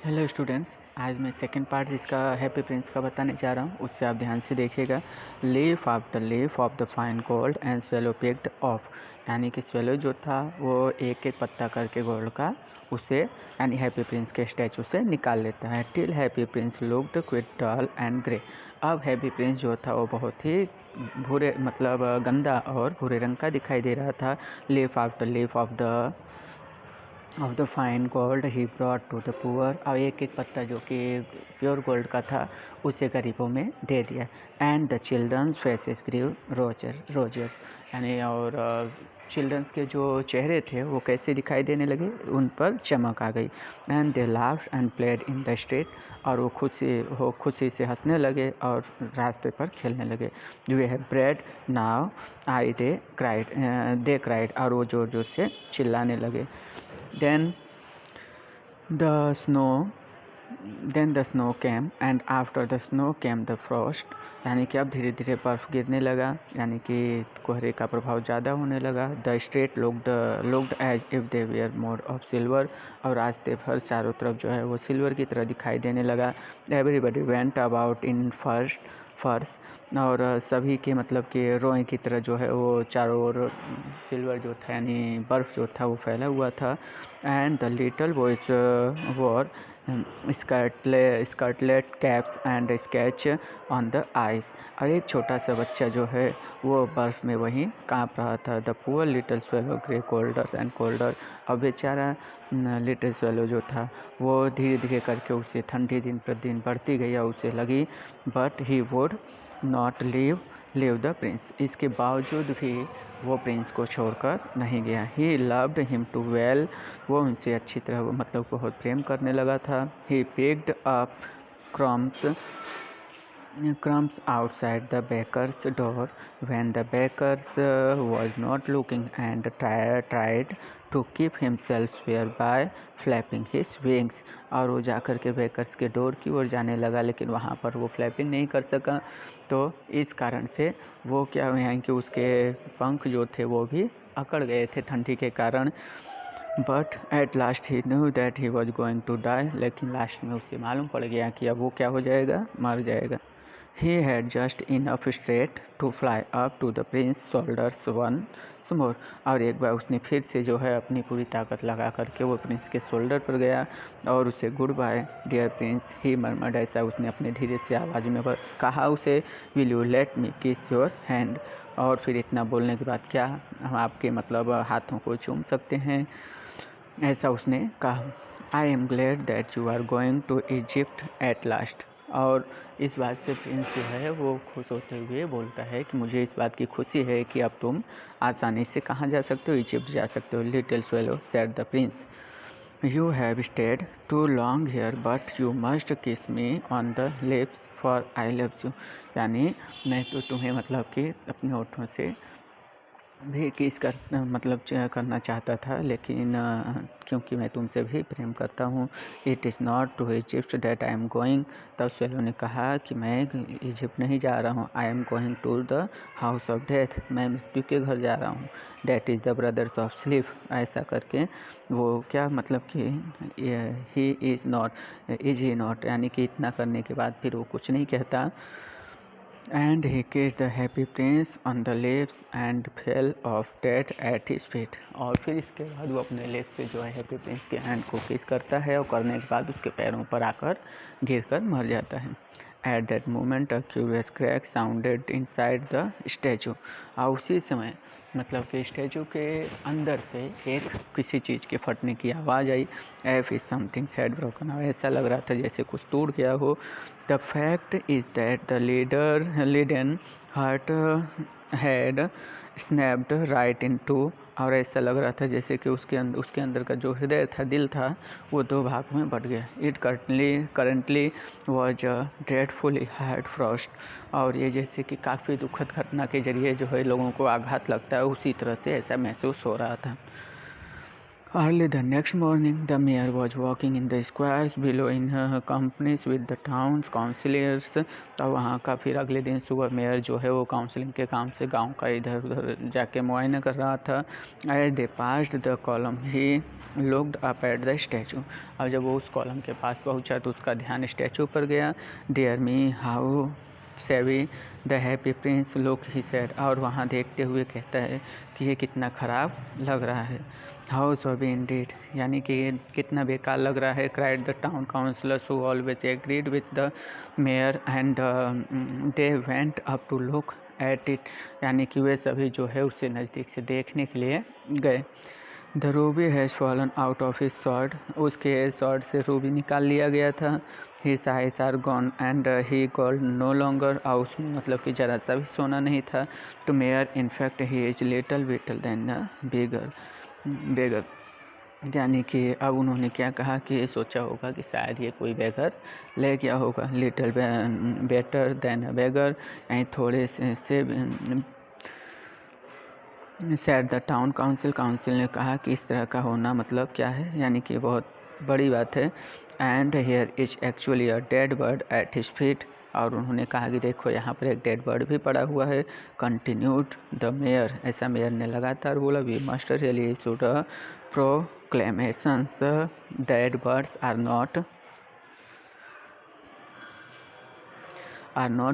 Hello students, आज मैं second part जिसका हैप्पी प्रिंस का बताने जा रहा हूँ, उससे आप ध्यान से देखिएगा। Leaf after leaf of the fine gold and swallow picked of, यानी कि स्वेलो जो था वो एक एक पत्ता करके गोल्ड का उसे यानी हैप्पी प्रिंस के स्टैचू से निकाल लेता है। Till Happy Prince looked quite dull and grey. अब हैप्पी प्रिंस जो था वो बहुत ही भूरे गंदा और भूरे रंग का दिखाई दे रहा था। Leaf after leaf of the fine gold he brought to the poor. और एक एक पत्ता जो कि प्योर गोल्ड का था उसे गरीबों में दे दिया। And the children's faces grew rosier, यानी और चिल्ड्रंस के जो चेहरे थे वो कैसे दिखाई देने लगे, उन पर चमक आ गई। And they laughed and played in the street, और वो खुशी से हंसने लगे और रास्ते पर खेलने लगे। You have bread now I they cried, और वो जोर जोर से चिल्लाने लगे। Then the snow came and after the snow came the frost, यानी कि अब धीरे धीरे बर्फ़ गिरने लगा, यानी कि कोहरे का प्रभाव ज़्यादा होने लगा। The street looked as if they were made of silver, और रास्ते भर चारों तरफ जो है वो सिल्वर की तरह दिखाई देने लगा। एवरीबडी वेंट अबाउट इन फर्स, और सभी के कि रोए की तरह जो है वो चारों ओर सिल्वर जो था यानी बर्फ़ जो था वो फैला हुआ था। And the little boys wore scarlet caps and skated on the ice, और एक छोटा सा बच्चा जो है वो बर्फ़ में वहीं काँप रहा था। The poor little swallow grey colder and colder, अब बेचारा लिटिल स्वेलो जो था वो धीरे धीरे करके उसे ठंडी दिन प्रतिदिन बढ़ती गई और उसे लगी। But he would not leave the prince, इसके बावजूद भी वो प्रिंस को छोड़कर नहीं गया। He loved him too well, वो उनसे अच्छी तरह बहुत प्रेम करने लगा था। He picked up crumbs outside the baker's door when the baker was not looking, and tried to keep himself square by flapping his wings, और वो जाकर के बेकर्स के डोर की ओर जाने लगा, लेकिन वहाँ पर वो फ्लैपिंग नहीं कर सका। तो इस कारण से वो क्या हुआ कि उसके पंख जो थे वो भी अकड़ गए थे ठंडी के कारण। But at last he knew that he was going to die, लेकिन लास्ट में उसे मालूम पड़ गया कि अब वो क्या हो जाएगा, मर जाएगा। He had just enough strength to fly up to the prince's shoulders once more, और एक बार उसने फिर से जो है अपनी पूरी ताकत लगा करके वो प्रिंस के शोल्डर पर गया और उसे गुड बाय डियर प्रिंस ही मरमड, ऐसा उसने अपने धीरे से आवाज़ में कहा उसे। विल यू लेट मी किस योर हैंड, और फिर इतना बोलने के बाद क्या हम आपके हाथों को चूम सकते हैं, ऐसा उसने कहा। I am glad that you are going to Egypt at last, और इस बात से प्रिंस जो है वो खुश होते हुए बोलता है कि मुझे इस बात की खुशी है कि अब तुम आसानी से कहाँ जा सकते हो, इजिप्ट जा सकते हो। Little swallow said the prince, you have stayed too long here but you must kiss me on the lips for I love you, यानी मैं तो तुम्हें कि अपने होठों से भी किस करना चाहता था, लेकिन क्योंकि मैं तुमसे भी प्रेम करता हूँ। It is not to Egypt that I am going, तब स्वेलो ने कहा कि मैं इजिप्ट नहीं जा रहा हूँ। I am going to the house of death, मैं मृत्यु के घर जा रहा हूँ। Death is the brothers of sleep, ऐसा करके वो क्या कि ही इज़ नॉट, यानी कि इतना करने के बाद फिर वो कुछ नहीं कहता। And he kissed the happy prince on the lips and fell off dead at his feet, और फिर इसके बाद वो अपने लिप्स से जो है हैप्पी प्रिंस के हैंड को किस करता है, और करने के बाद उसके पैरों पर आकर गिरकर मर जाता है। At that moment a curious crack sounded inside the statue, और उसी समय कि स्टैचू के अंदर से एक किसी चीज़ के फटने की आवाज़ आई। If is something had broken, ऐसा लग रहा था जैसे कुछ टूट गया हो। The fact is that the leaden heart had snapped right in two, और ऐसा लग रहा था जैसे कि उसके अंदर का जो हृदय था, दिल था, वो दो भाग में बट गया। इट करंटली was a dreadfully hard frost, और ये जैसे कि काफ़ी दुखद घटना के जरिए जो है लोगों को आघात लगता है, उसी तरह से ऐसा महसूस हो रहा था। Early the next morning, the mayor was walking in the squares below in company with the town's councillors. तो वहाँ का फिर अगले दिन सुबह मेयर जो है वो काउंसलिंग के काम से गांव का इधर उधर जाके मुआयना कर रहा था. As they passed the column, he looked up at the statue. अब जब वो उस कॉलम के पास पहुँचा तो उसका ध्यान स्टैचू पर गया. Dear me, how savvy the happy prince look, he said. और वहाँ देखते हुए कहता है कि ये कितना ख़राब लग रहा है. हाउ सॉबी इंडीड, यानी कि कितना बेकार लग रहा है. Cried the town councillors who always agreed with the mayor and they went up to look at it, यानी कि वे सभी जो है उससे नज़दीक से देखने के लिए गए. The ruby has fallen out of his sword, उसके स्वॉर्ड से रूबी निकाल लिया गया था. His eyes are gone and he gold no longer, और उसमें मतलब कि ज़रा सा भी सोना नहीं था. To mayor in fact he is little better than beggar, यानी कि अब उन्होंने क्या कहा कि सोचा होगा कि शायद ये कोई बेगर ले गया होगा. लिटिल बेटर देन बेगर, यानी थोड़े से सैड द टाउन काउंसिल ने कहा कि इस तरह का होना मतलब क्या है, यानी कि बहुत बड़ी बात है. And here is actually a dead bird at his feet, और उन्होंने कहा कि देखो यहाँ पर एक डेड बर्ड भी पड़ा हुआ है. कंटिन्यूड द मेयर, ऐसा मेयर ने लगातार बोला. We must really issue the proclamations, the dead birds are not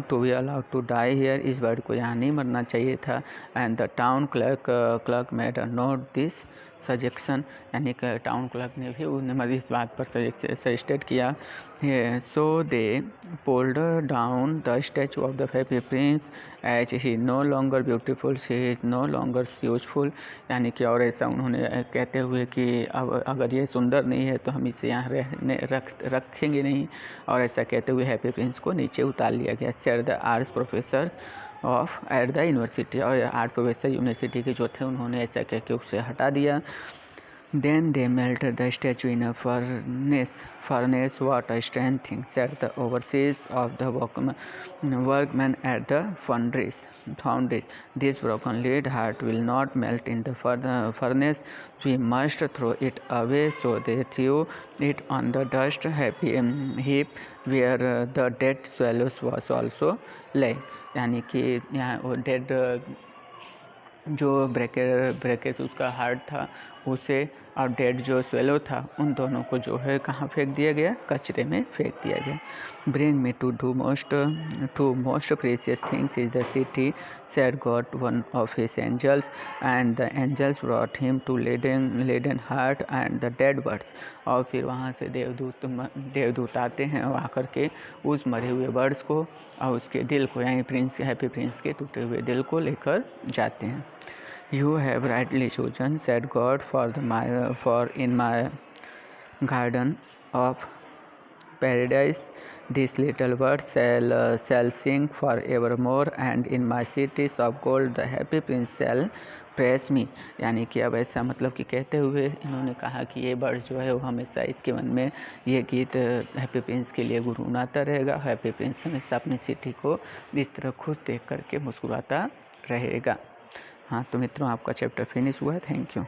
to be allowed to die here, इस बर्ड को यहाँ नहीं मरना चाहिए था. And the town clerk made a note this suggestion, यानी कि टाउन क्लर्क ने भी उन्हें इस बात पर सजेस्टेड किया. So they pulled down the statue of the happy prince as he no longer beautiful, she is no longer useful, यानी कि और ऐसा उन्होंने कहते हुए कि अब अगर ये सुंदर नहीं है तो हम इसे यहाँ रखेंगे नहीं, और ऐसा कहते हुए हैप्पी प्रिंस को नीचे उतार लिया गया. Said the arts professor of at the university, और आर्ट प्रोफेसर यूनिवर्सिटी के जो थे उन्होंने ऐसा कह के उसे हटा दिया. Then they melted the statue in a furnace. What a strange thing, said the overseers of the workmen at the foundries. This broken lead heart will not melt in the furnace. We must throw it away. So they threw it on the dust heap where the dead swallows was also lying. यानी कि यहाँ वो dead जो ब्रेकेस उसका heart था उसे, और dead जो स्वेलो था, उन दोनों को जो है कहाँ फेंक दिया गया, कचरे में फेंक दिया गया. Bring me two most precious things is the city, said God one of his angels, and the angels brought him to leaden heart and the dead birds. और फिर वहाँ से देवदूत आते हैं और आकर के उस मरे हुए बर्ड्स को और उसके दिल को, यानी हैप्पी प्रिंस के टूटे हुए दिल को लेकर जाते हैं. You have rightly chosen, said God, for in my garden of paradise these little birds shall sing forevermore, and in my cities of gold the happy prince shall praise me. यानी कि अब ऐसा मतलब कि कहते हुए इन्होंने कहा कि ये बर्ड जो है वो हमेशा इसके मन में ये गीत हैप्पी प्रिंस के लिए गुनगुनाता रहेगा. हैप्पी प्रिंस हमेशा अपनी सिटी को इस तरह खुद देख करके मुस्कुराता रहेगा. हाँ, तो मित्रों आपका चैप्टर फिनिश हुआ है. Thank you.